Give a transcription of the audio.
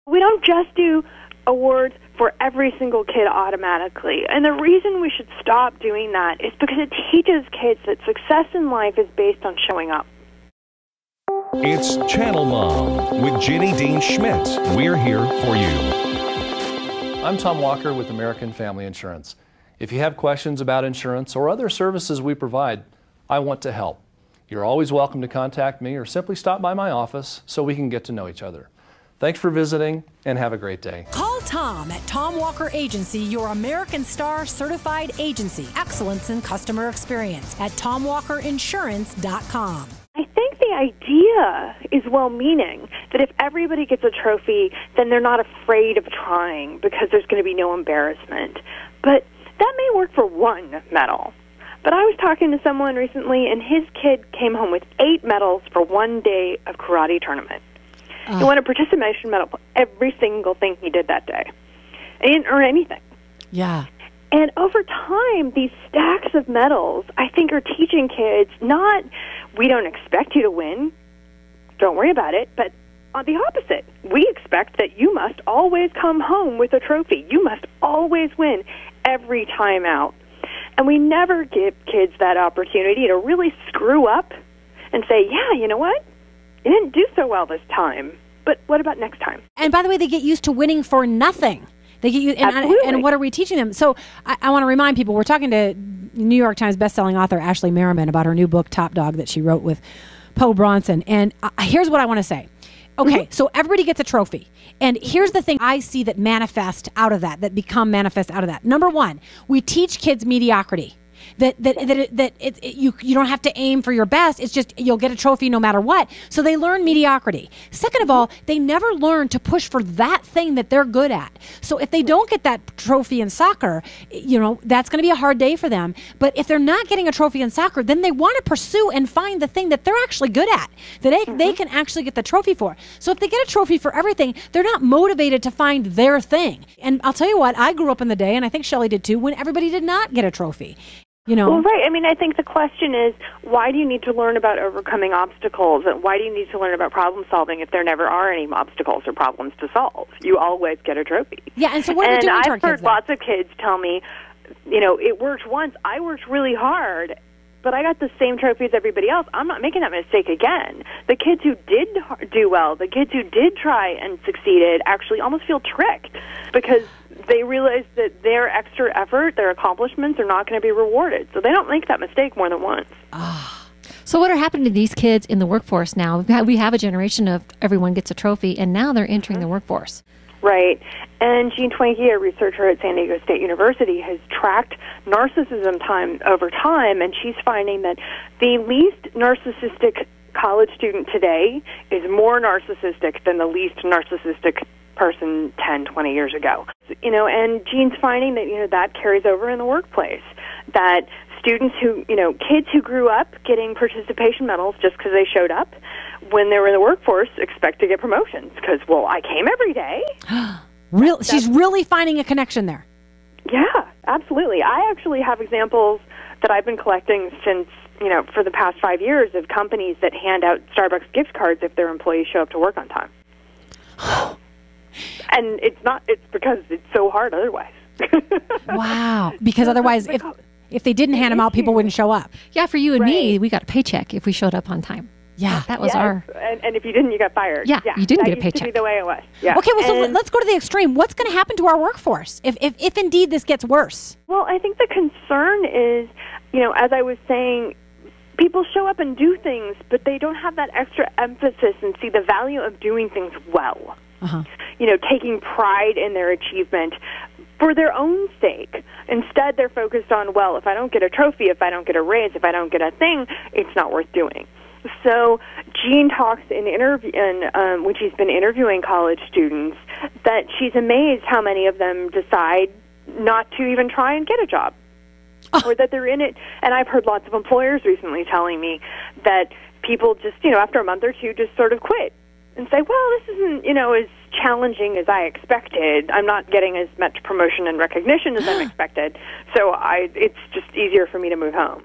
We don't just do awards for every single kid automatically. And the reason we should stop doing that is because it teaches kids that success in life is based on showing up. It's Channel Mom with Jenny Dean Schmidt. We're here for you. I'm Tom Walker with American Family Insurance. If you have questions about insurance or other services we provide, I want to help. You're always welcome to contact me or simply stop by my office so we can get to know each other. Thanks for visiting and have a great day. Call Tom at Tom Walker Agency, your American Star certified agency. Excellence in customer experience at TomWalkerInsurance.com. I think the idea is well-meaning, that if everybody gets a trophy, then they're not afraid of trying because there's going to be no embarrassment. But that may work for one medal. But I was talking to someone recently, and his kid came home with 8 medals for one day of karate tournament. He won a participation medal for every single thing he did that day. He didn't earn anything. Yeah. And over time, these stacks of medals, I think, are teaching kids not, we don't expect you to win, don't worry about it, but on the opposite. We expect that you must always come home with a trophy. You must always win every time out. And we never give kids that opportunity to really screw up and say, yeah, you know what? You didn't do so well this time, but what about next time? And by the way, they get used to winning for nothing. They get used, and what are we teaching them? So I want to remind people, we're talking to New York Times bestselling author Ashley Merryman about her new book, Top Dog, that she wrote with Bronson. And here's what I want to say. Okay, so everybody gets a trophy. And here's the thing I see that manifest out of that become manifest out of that. Number one, we teach kids mediocrity. You don't have to aim for your best. It's just you'll get a trophy no matter what. So they learn mediocrity. Second of all, they never learn to push for that thing that they're good at. So if they don't get that trophy in soccer, that's going to be a hard day for them. But if they're not getting a trophy in soccer, then they want to pursue and find the thing that they're actually good at, that they can actually get the trophy for. So if they get a trophy for everything, they're not motivated to find their thing. And I'll tell you what, I grew up in the day, and I think Shelley did too, when everybody did not get a trophy. Well, right. I mean, I think the question is, why do you need to learn about overcoming obstacles? And why do you need to learn about problem solving if there never are any obstacles or problems to solve? You always get a trophy. Yeah, and so what are we doing to our kids? And I've heard lots of kids tell me, it worked once. I worked really hard, but I got the same trophy as everybody else. I'm not making that mistake again. The kids who did do well, the kids who did try and succeeded, actually almost feel tricked because they realize that their extra effort, their accomplishments, are not going to be rewarded. So they don't make that mistake more than once. So what are happening to these kids in the workforce now? We have a generation of everyone gets a trophy, and now they're entering the workforce. Right. And Jean Twenge, a researcher at San Diego State University, has tracked narcissism over time, and she's finding that the least narcissistic college student today is more narcissistic than the least narcissistic person 10, 20 years ago. And Jean's finding that, that carries over in the workplace, that students who, kids who grew up getting participation medals just because they showed up, when they were in the workforce, expect to get promotions because, I came every day. She's really finding a connection there. Yeah, absolutely. I actually have examples that I've been collecting since, for the past 5 years of companies that hand out Starbucks gift cards if their employees show up to work on time. And it's because it's so hard otherwise. Wow. Because otherwise, if they didn't hand them out, people wouldn't show up. Yeah, for you and me, we got a paycheck if we showed up on time. Yeah. That was our... And if you didn't, you got fired. Yeah, you didn't get a paycheck. That used to be the way it was. Yeah. Okay, so let's go to the extreme. What's going to happen to our workforce if indeed this gets worse? Well, I think the concern is, as I was saying, people show up and do things, but they don't have that extra emphasis and see the value of doing things well. Taking pride in their achievement for their own sake. Instead, they're focused on, if I don't get a trophy, if I don't get a raise, if I don't get a thing, it's not worth doing. So Jean talks when she's been interviewing college students, that she's amazed how many of them decide not to even try and get a job. Or that they're in it. And I've heard lots of employers recently telling me that people just, after a month or two, just sort of quit and say, this isn't, as challenging as I expected. I'm not getting as much promotion and recognition as I'm expected. So it's just easier for me to move home.